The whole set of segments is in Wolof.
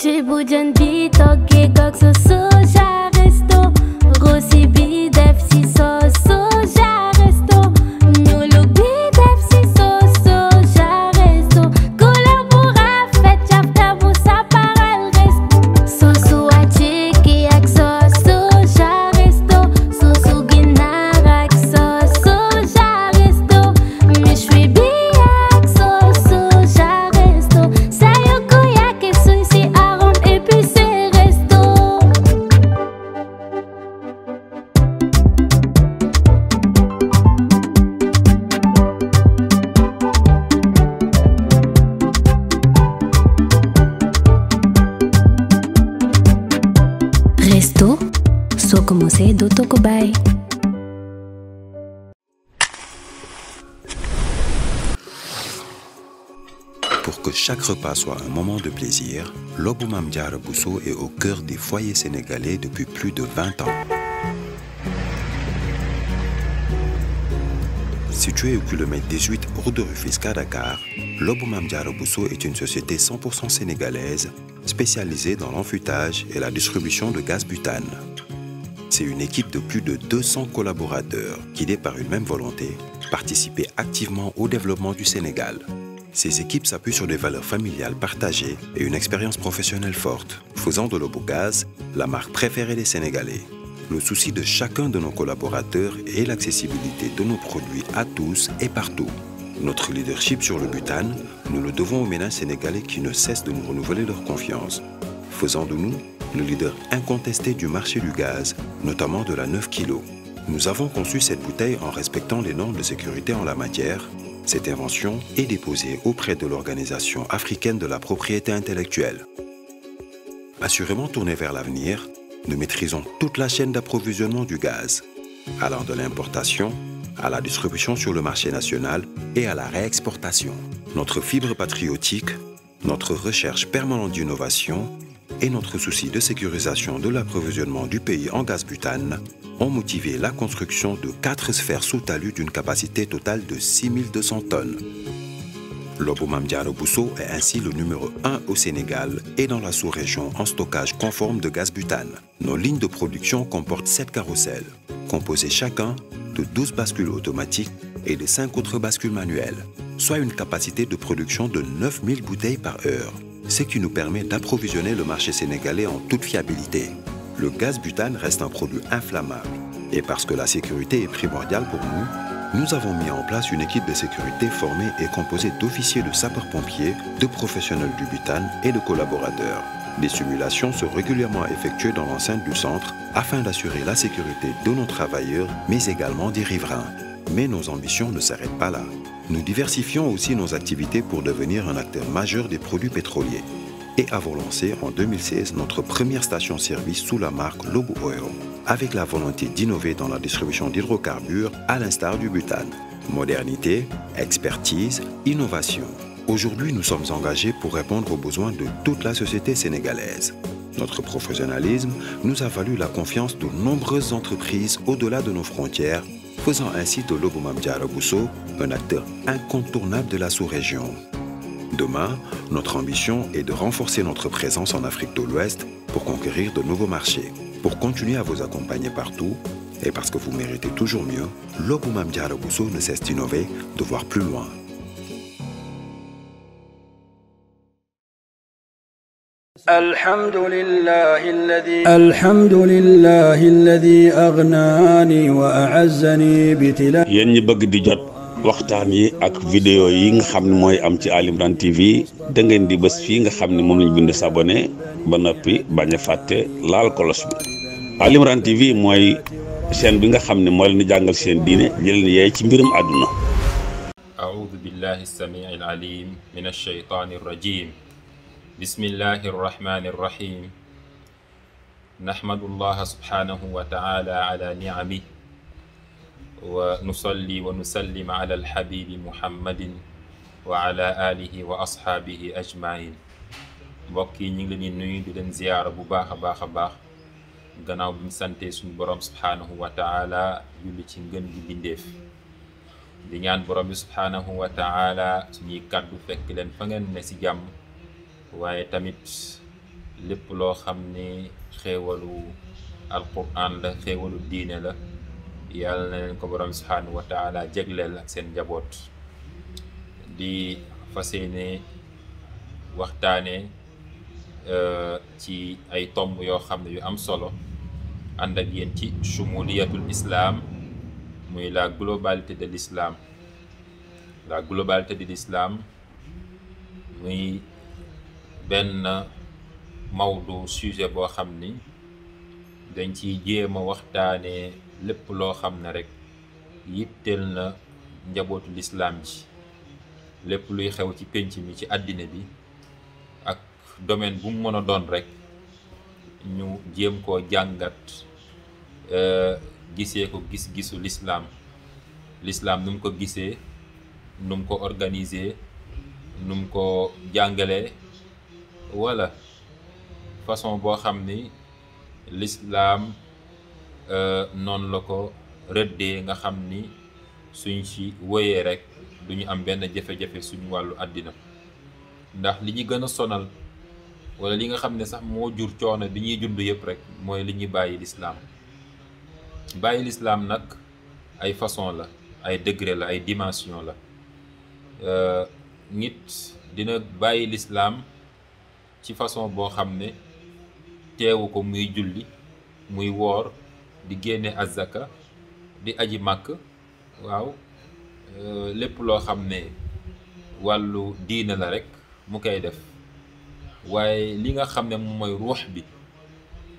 Chibujan bi toge gok so soja resto Rossi bi def si so soja resto Nulu bi def si so soja resto Couleur pour rafet chapta bu saparal resto Sosu achiki ak so soja resto Sosu ginar ak so soja resto Mishwi bi ak so soja resto Sayoko yake suisi arom épicé resto Resto, soo commencé dootoo ko bàyyi. Pour que chaque repas soit un moment de plaisir, Lobou Mame Diarra Bousso est au cœur des foyers sénégalais depuis plus de 20 ans. Situé au kilomètre 18 route de Rufisque à Dakar, Lobou Mame Diarra Bousso est une société 100% sénégalaise spécialisée dans l'enfûtage et la distribution de gaz butane. C'est une équipe de plus de 200 collaborateurs guidés par une même volonté, participer activement au développement du Sénégal. Ces équipes s'appuient sur des valeurs familiales partagées et une expérience professionnelle forte, faisant de Lobogaz la marque préférée des Sénégalais. Le souci de chacun de nos collaborateurs est l'accessibilité de nos produits à tous et partout. Notre leadership sur le butane, nous le devons aux ménages sénégalais qui ne cessent de nous renouveler leur confiance, faisant de nous le leader incontesté du marché du gaz, notamment de la 9 kg. Nous avons conçu cette bouteille en respectant les normes de sécurité en la matière. Cette invention est déposée auprès de l'Organisation africaine de la propriété intellectuelle. Assurément tournée vers l'avenir, nous maîtrisons toute la chaîne d'approvisionnement du gaz, allant de l'importation à la distribution sur le marché national et à la réexportation. Notre fibre patriotique, notre recherche permanente d'innovation et notre souci de sécurisation de l'approvisionnement du pays en gaz butane ont motivé la construction de 4 sphères sous talus d'une capacité totale de 6200 tonnes. Lobou Mame Diarra Bousso est ainsi le numéro 1 au Sénégal et dans la sous-région en stockage conforme de gaz butane. Nos lignes de production comportent 7 carrousels, composés chacun de 12 bascules automatiques et de 5 autres bascules manuelles, soit une capacité de production de 9000 bouteilles par heure, ce qui nous permet d'approvisionner le marché sénégalais en toute fiabilité. Le gaz butane reste un produit inflammable et parce que la sécurité est primordiale pour nous avons mis en place une équipe de sécurité formée et composée d'officiers de sapeurs-pompiers, de professionnels du butane et de collaborateurs. Des simulations sont régulièrement effectuées dans l'enceinte du centre afin d'assurer la sécurité de nos travailleurs, mais également des riverains. Mais nos ambitions ne s'arrêtent pas là. Nous diversifions aussi nos activités pour devenir un acteur majeur des produits pétroliers et avons lancé en 2016 notre première station-service sous la marque Lobou Oil, avec la volonté d'innover dans la distribution d'hydrocarbures à l'instar du butane. Modernité, expertise, innovation. Aujourd'hui, nous sommes engagés pour répondre aux besoins de toute la société sénégalaise. Notre professionnalisme nous a valu la confiance de nombreuses entreprises au-delà de nos frontières, faisant ainsi de Lobou Mame Diarra Bousso un acteur incontournable de la sous-région. Demain, notre ambition est de renforcer notre présence en Afrique de l'Ouest pour conquérir de nouveaux marchés. Pour continuer à vous accompagner partout, et parce que vous méritez toujours mieux, Lobou Mame Diarra Bousso ne cesse d'innover, de voir plus loin. الحمد لله الذي أغناني وأعزني بتلا yéen ñi bëgg di jot waxtaan yi ak vidéo yi nga xam ne mooy am ci Ali Imran TV da ngeen di bës fii nga xam ne moom lañ bind s'abonné ba noppi bañ a fàtte laal kolos bi. Ali Imran TV mooy chaîne bi nga xam ne moo leen di jàngal seen diine jël leen yeey ci mbirum àdduna. أعوذ بالله السميع العليم من الشيطان الرجيم بسم الله الرحمن الرحيم نحمد الله سبحانه وتعالى على نعمه ونصلي ونسلم على الحبيب محمد وعلى آله وأصحابه أجمعين mbokk yi ñu ngi leen di nuyu di leen ziyaara bu baax a baax gannaaw bi ñu sante suñu borom subhanahu wa taala julli ci ngën gi bindeef di ñaan borom bi subhanahu wa taala suñuy kàddu fekk leen fa ngeen ne si jàmm waaye tamit lépp loo xam ni xéewalu alquran la xéewalu diine la yàlla na leen ko borom subhaanahu wa taala jégleel ak seen njaboot. di fas yéene waxtaane ci ay tomb yoo xam ne yu am solo ànd ak yéen ci shumuliyatul islam, muy la globalité de l'islam. La globalité de l'islam muy benn mawdu sujet boo xam ni dañ ciy jéem a waxtaanee lépp loo xam ne rek yitteel na njabootu lislaam ji, lépp luy xew ci pénc mi ci àddina bi ak domaine bu mu mën a doon rek ñu jéem koo jàngat gisee ko gis-gisu lislaam nu mu ko gisee, nu mu ko organiser, nu mu ko jàngalee, wala façon boo xam ni lislaam noonu la ko rëddee nga xam ni suñ ci wéyee rek du ñu am benn jafe-jafe suñu wàllu àddina. ndax li ñu gën a sonal wala li nga xam ne sax moo jur coono bi ñuy dund yëpp rek mooy li ñuy bàyyi lislaam. bàyyi lislaam nag ay façon la, ay degré la, ay dimension la. nit dina bàyyi lislaam ci façon boo xam ne teewu ko muy julli, muy woor, di génne azaka, di aji màkk, waaw, lépp loo xam ne wàllu diina la rek mu koy def. waaye li nga xam ne moom mooy ruux bi,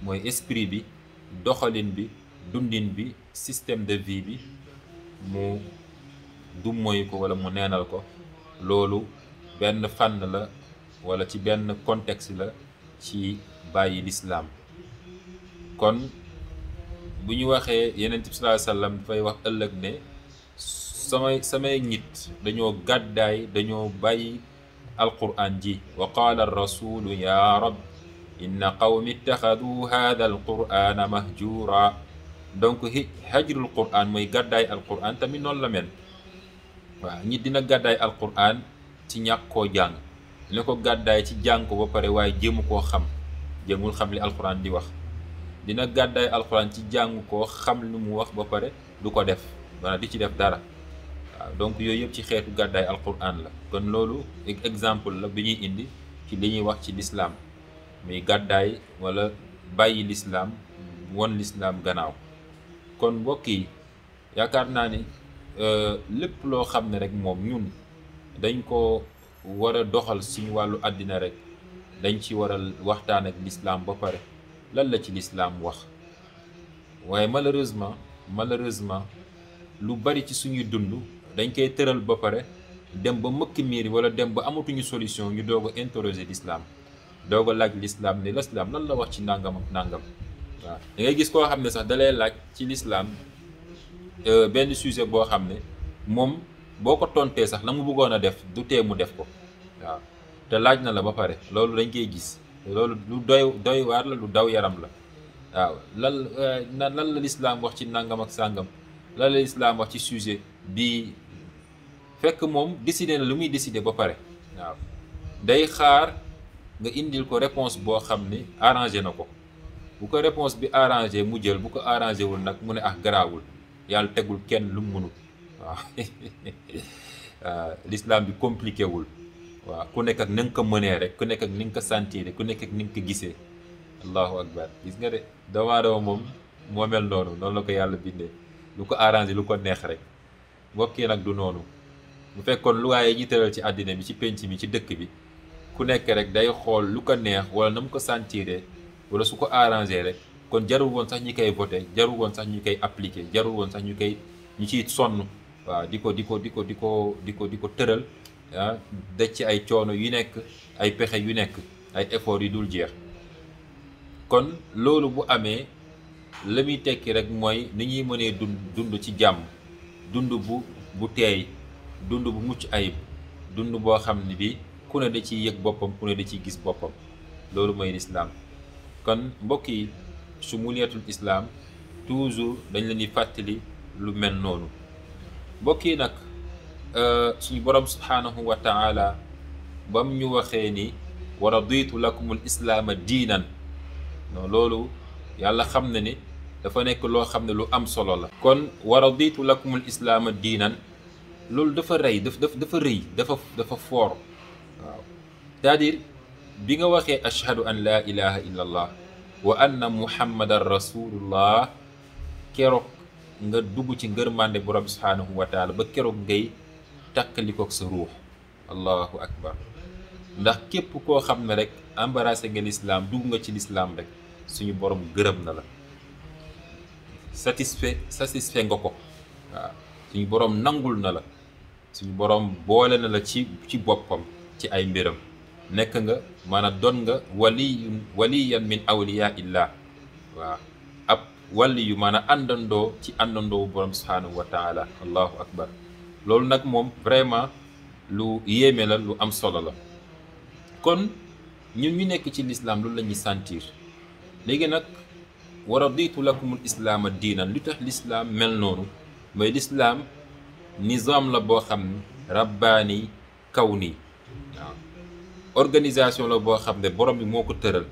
mooy esprit bi, doxalin bi, dundin bi, système de vie bi, mu dummoy ko wala mu neenal ko. loolu benn fànn la wala ci benn contexte la ci bàyyi lislaam. kon bu ñu waxee Yonent bi sallallahu alayhi wa sallam dafay wax ëllëg ne samay nit dañoo gàddaay, dañoo bàyyi alquran ji. wa qaala rasulu ya rab inna qawmi ittaxadu hada alqurana mahjura. donc hajrul quran mooy gàddaay alquran tamit noonu la mel. waaw nit dina gàddaay alquran ci ñàkk koo jàng, dina ko gàddaay ci jàng ko ba pare waaye jéemu koo xam, jéemul xam li alquran di wax. dina gàddaay alquran ci jàng koo xam lu mu wax ba pare du ko def, maanaam di ci def dara. waaw donc yooyu yëpp ci xeetu gàddaay alquran la. kon loolu exemple la bi ñuy indi ci li ñuy wax ci lislaam, muy gàddaay wala bàyyi lislaam, won lislaam gannaaw. kon mbokk yi yaakaar naa ni lépp loo xam ne rek moom ñun dañ ko war a doxal suñu wàllu àddina rek dañ ci war a waxtaan ak lislaam ba pare lan la ci lislaam wax. waaye malheureusement lu bari ci suñuy dund dañ koy tëral ba pare dem ba mëkk miir wala dem ba amatuñu solution ñu doog a interroger lislaam, doog a laaj lislaam ne lislaam lan la wax ci nàngam ak nàngam. waaw da ngay gis koo xam ne sax dalay laaj ci lislaam benn sujet boo xam ne moom boo ko tontee sax la mu bëggoon a def du tee mu def ko. waaw te laaj na la ba pare, loolu dañ koy gis. loolu lu doy waar la, lu daw yaram la. waaw lan la lislaam wax ci nàngam ak sàngam, lan la lislaam wax ci sujet bi, fekk moom décidé na lu muy décidé ba pare. waaw day xaar nga indil ko réponse boo xam ne arrangé na ko. bu ko réponse bi arrangé mu jël, bu ko arrangé wul nag mu ne garaawul, yàlla tegul kenn lu mu mënul. waaw l'islam bi compliqué wul. waaw ku nekk ak ni nga ko mënee rek, ku nekk ak ni nga ko sentir, ku nekk ak ni nga ko gisee. allahu akbar. gis nga de doomu aadama moom moo mel noonu la ko yàlla bindee, lu ko arrangé lu ko neex rek. bokkee nag du noonu. bu fekkoon lu waaye ñi tëral ci àddina bi, ci penc mi, ci dëkk bi, ku nekk rek day xool lu ko neex wala na mu ko sentiree wala su ko arrangé rek, kon jarul woon sax ñi koy voté, jarul woon sax ñu koy appliqué, jarul woon sax ñu ciy sonn. waaw di ko tëral, daj ci ay coono yu nekk, ay pexe yu nekk, ay effort yu dul jeex. kon loolu bu amee la muy tekki rek mooy ni ñuy mënee dund ci jàmm, dund bu teey, dund bu mucc ayib, dund boo xam ne bi ku ne da ciy yëg boppam, ku ne da ciy gis boppam. loolu mooy lislaam. kon mbokk yi shumuliyatul islam toujours dañ leen di fàttali lu mel noonu. mbokk yi nag suñu borom subhaanahu wa taala bam ñu waxee ni wa raditu lakumul islaama diinan non loolu yàlla xam na ne dafa nekk loo xam ne lu am solo la. kon wa raditu lakumul islaama diinan loolu dafa rëy dafa rëy dafa foor waaw c'est-à-dire bi nga waxee ashhadu an laa ilaha illa allah wa anna muhammadan rasulullah keroog nga dugg ci ngërmande borom bi subhaanahu wa taala ba keroog ngay takkalikook sa ruux. allahu akbar. ndax képp koo xam ne rek embarrassé nga lislaam dugg nga ci lislaam rek suñu borom gërëm na la, satisfait nga ko waaw. suñu borom nangul na la, suñu borom boole na la ci boppam ci ay mbiram. nekk nga maanaam doon nga waliyan min awliyaa illah waaw, ab wali yu maanaam àndandoo ci àndandoo borom subhaanahu wa taala. allahu akbar. loolu nag moom vraiment lu yéeme la, lu am solo la. kon ñun ñu nekk ci lislaam loolu la ñuy sentir. léegi nag wa raditu lakumul islaama diinan lu tax lislaam mel noonu mooy lislaam nizaam la boo xam ne rabbaani kawni waaw, organisation la boo xam ne borom bi moo ko tëral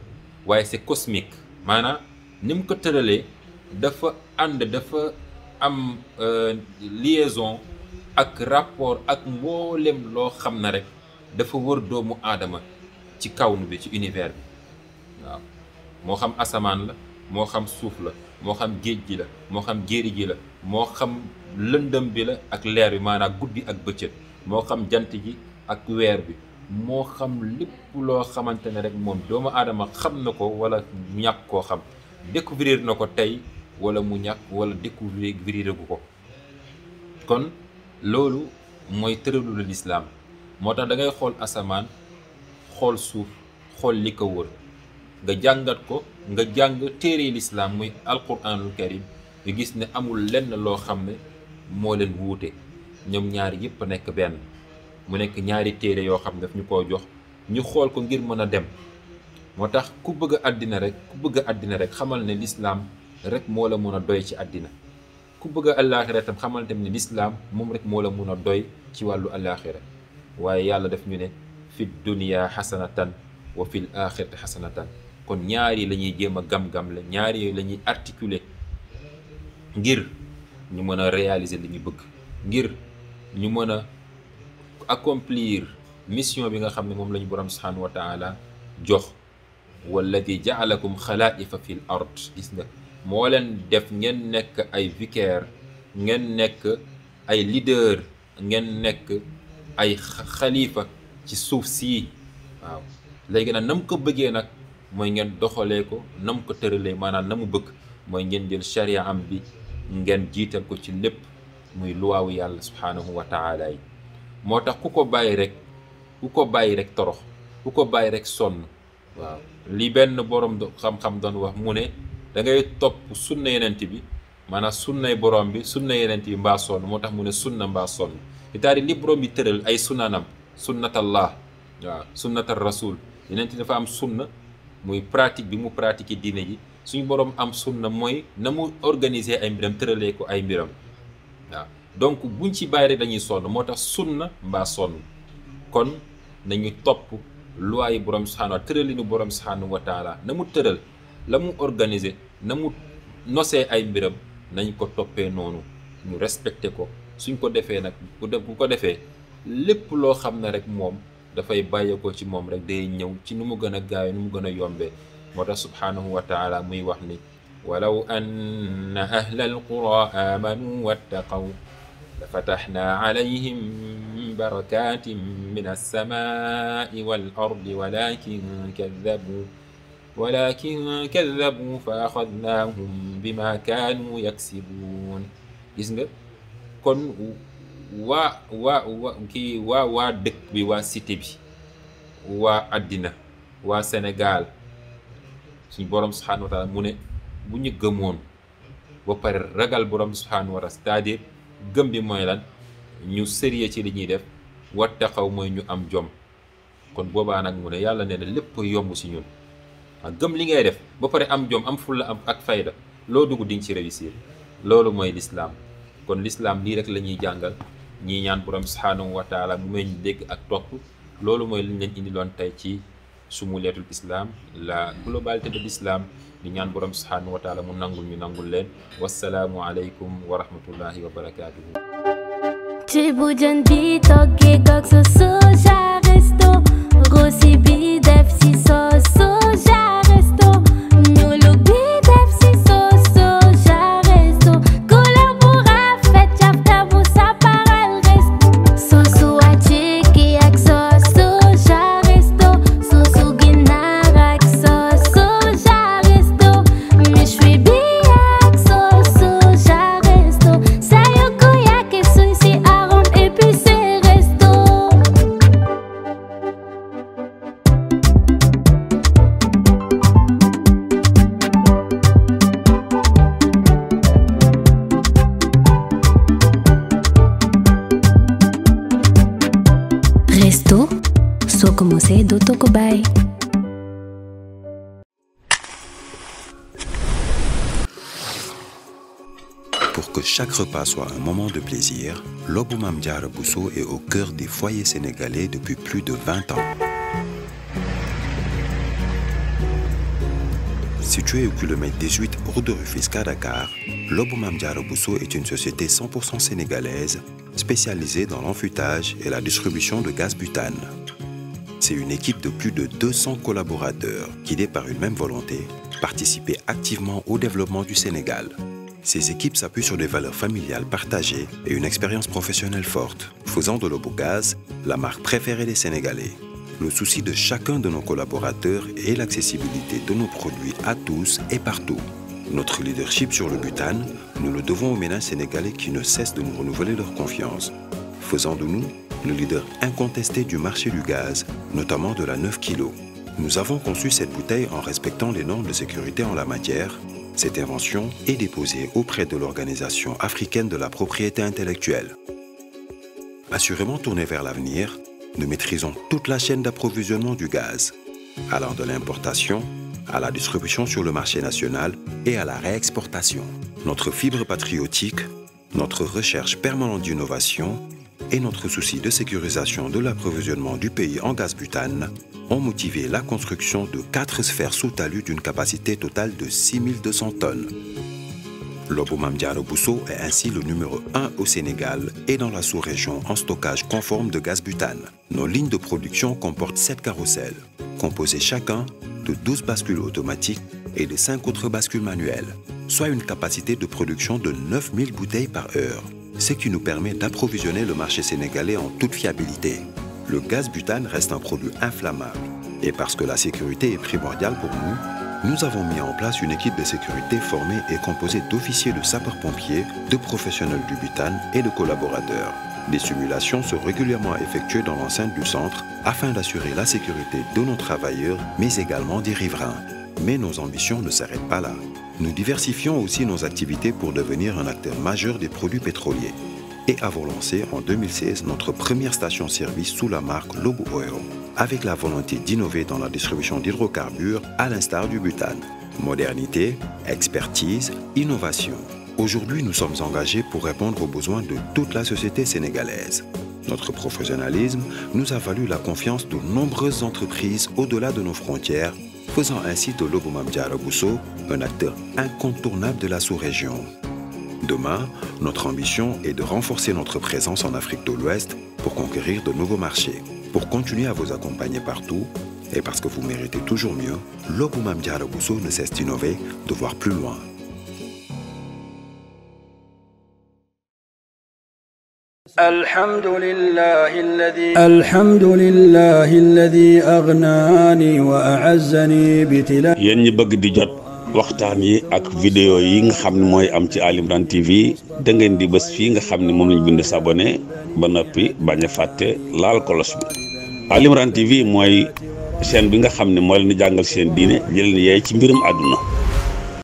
waaye c'est cosmique. maanaam ni mu ko tëralee dafa am liaison ak rapport ak mboolem loo xam ne rek dafa wër doomu aadama ci kawnu bi, ci univers bi waaw. moo xam asamaan la, moo xam suuf la, moo xam géej gi la, moo xam jéeri ji la, moo xam lëndëm bi la ak leer bi maanaam guddi ak bëccëg, moo xam jant ji ak weer bi, moo xam lépp loo xamante ne rek moom doomu aadama xam na ko wala ñàkk koo xam, découvrir na ko tey wala mu ñàkk wala découvrir gu ko. kon loolu mooy tëralu lislaam. moo tax da ngay xool asamaan, xool suuf, xool li ko wër, nga jàngat ko, nga jàng téere lislaam muy alquranul karim, nga gis ne amul lenn loo xam ne moo leen wuute. ñoom ñaari yëpp a nekk benn, mu nekk ñaari téere yoo xam ne daf ñu koo jox ñu xool ko ngir mën a dem. moo tax ku bëgg àddina rek xamal ne lislaam rek moo la mën a doy ci àddina. ku bëgg àllaaxira tam xamal tam ne lislaam moom rek moo la mën a doy ci wàllu àllaaxira. waaye yàlla daf ñu ne fi dunya xasanatan wa fil axirati xasanatan. kon ñaari la ñuy jéem a gam-gam la, ñaari la ñuy articuler ngir ñu mën a réaliser li ñu bëgg, ngir ñu mën a accomplir mission bi nga xam ne moom la ñu borom subhanahu wa taala jox. walladi jaalakum xalaa'ifa fil ard. gis nga moo leen def ngeen nekk ay vicaire, ngeen nekk ay leader, ngeen nekk ay xalifa ci suuf sii waaw. léegi nag nam ko bëggee nag mooy ngeen doxalee ko nam ko tëralee, maanaam na mu bëgg mooy ngeen jël charia am bi ngeen jiital ko ci lépp, muy luwaawu yàlla subhaanahu wa taala yi. moo tax ku ko bàyyi rek torox, ku ko bàyyi rek sonn waaw. li benn borom xam-xam doon wax mu ne da ngay topp sunna yenent bi, maanaam sunnay borom bi, sunna yenent bi mbaa sonn. moo tax mu ne sunna mbaa sonn. c'est-à-dire li borom bi tëral ay sunnanam, sunnatallah waaw, sunnatal rasul. yenent dafa am sunna muy pratique bi mu pratiquer diine ji. suñu borom am sunna mooy na mu organiser ay mbiram, tëralee ko ay mbiram waaw. donc buñ ci bàyyi rek dañuy sonn. moo tax sunna mbaa sonn. kon nañu topp luwaayi borom subhaanahu wa taala, tëralinu borom subhaanahu wa taala, na mu tëral, la mu organiser, na mu nosee ay mbiram, nañ ko toppee noonu, ñu respecté ko. suñ ko defee nag bu ko defee lépp loo xam ne rek moom dafay bàyyeekoo ci moom rek day ñëw ci nu mu gën a gaawee, nu mu gën a yombee. moo tax subhaanahu wa taala muy wax ni walaw anna ahla alqura amanu wattaqaw la fataxna alayhim barakatin min alsamai wal ardi walakin kadabu fa axadnaahum bima kaanu yaksibuun. gis nga kon waa dëkk bi, waa cité bi, waa àddina, waa Sénégal, suñu borom subhaanahu wa taala mu ne bu ñu gëmoon ba pare ragal borom subhaanahu wa taala, c'est-à-dire gëm bi mooy lan, ñu sérieux ci li ñuy def, wattaqaw mooy ñu am jom. kon boobaa nag mu ne yàlla nee na lépp yomb si ñun. gëm li ngay def ba pare am jom, am fulla, am ak fayda, loo dugg di nga ci réussir. loolu mooy lislaam. kon lislaam lii rek la ñuy jàngal. ñii ñaan borom subhaanahu wa taala mu may ñu dégg ak topp. loolu mooy liñ leen indiloon tey ci sumuliyatul islam, la globalité de l'islam. di ñaan borom subhanahu wa taala mu nangul ñu nangul leen. wassalaamu aleykum wa rahmatullahi wa barakatuhu. Ceebu jën bi toggee ak sa soja resto, rosi bi def si sos soja resto, ñuluk bi def si sos soja resto, couleur bu rafet cafka bu saparal resto, sosu wàcce ak sos soja resto, sosu ginaar ak sos soja resto, méchoui bi ak sos soja resto, sayoko yake suy si arôme épicé resto. Resto, soo ko mosee dootoo ko bàyyi. Pour que chaque repas soit un moment de plaisir, Lobou Mame Diarra Bousso est au cœur des foyers sénégalais depuis plus de 20 ans. Situé au kilomètre 18 route de Rufisque à Dakar, Lobou Mame Diarra Bousso est une société 100% sénégalaise spécialisée dans l'enfûtage et la distribution de gaz butane. C'est une équipe de plus de 200 collaborateurs guidés par une même volonté, participer activement au développement du Sénégal. Ces équipes s'appuient sur des valeurs familiales partagées et une expérience professionnelle forte, faisant de Lobogaz la marque préférée des Sénégalais. Le souci de chacun de nos collaborateurs est l'accessibilité de nos produits à tous et partout. Notre leadership sur le butane, nous le devons aux ménages sénégalais qui ne cessent de nous renouveler leur confiance, faisant de nous le leader incontesté du marché du gaz, notamment de la 9 kg. Nous avons conçu cette bouteille en respectant les normes de sécurité en la matière. Cette invention est déposée auprès de l'Organisation africaine de la propriété intellectuelle. Assurément tournée vers l'avenir, nous maîtrisons toute la chaîne d'approvisionnement du gaz, allant de l'importation à la distribution sur le marché national et à la réexportation. Notre fibre patriotique, notre recherche permanente d'innovation et notre souci de sécurisation de l'approvisionnement du pays en gaz butane ont motivé la construction de 4 sphères sous talus d'une capacité totale de 6200 tonnes. Lobou Mame Diarra Bousso est ainsi le numéro 1 au Sénégal et dans la sous-région en stockage conforme de gaz butane. Nos lignes de production comportent 7 carrousels, composés chacun de 12 bascules automatiques et de 5 autres bascules manuelles, soit une capacité de production de 9000 bouteilles par heure, ce qui nous permet d'approvisionner le marché sénégalais en toute fiabilité. Le gaz butane reste un produit inflammable et parce que la sécurité est primordiale pour nous avons mis en place une équipe de sécurité formée et composée d'officiers de sapeurs-pompiers, de professionnels du butane et de collaborateurs. Des simulations sont régulièrement effectuées dans l'enceinte du centre afin d'assurer la sécurité de nos travailleurs, mais également des riverains. Mais nos ambitions ne s'arrêtent pas là. Nous diversifions aussi nos activités pour devenir un acteur majeur des produits pétroliers et avons lancé en 2016 notre première station-service sous la marque Lobou Oil, avec la volonté d'innover dans la distribution d'hydrocarbures à l'instar du butane. Modernité, expertise, innovation. Aujourd'hui, nous sommes engagés pour répondre aux besoins de toute la société sénégalaise. Notre professionnalisme nous a valu la confiance de nombreuses entreprises au-delà de nos frontières, faisant ainsi de Lobou Mame Diarra Bousso un acteur incontournable de la sous-région. Demain, notre ambition est de renforcer notre présence en Afrique de l'Ouest pour conquérir de nouveaux marchés. Pour continuer à vous accompagner partout, et parce que vous méritez toujours mieux, Lobou Mame Diarra Bousso ne cesse d'innover, de voir plus loin. الحمد لله الذي أغناني وأعزني بتلا. yéen ñi bëgg di jot waxtaan yi ak vidéo yi nga xam ne mooy am ci Ali Imran TV da ngeen di bës fii nga xam ne moom lañ bind s'abonné ba noppi bañ a fàtte laal kolos bi. Ali Imran TV mooy chaîne bi nga xam ne moo leen di jàngal seen diine jëleen yeey ci mbirum àdduna.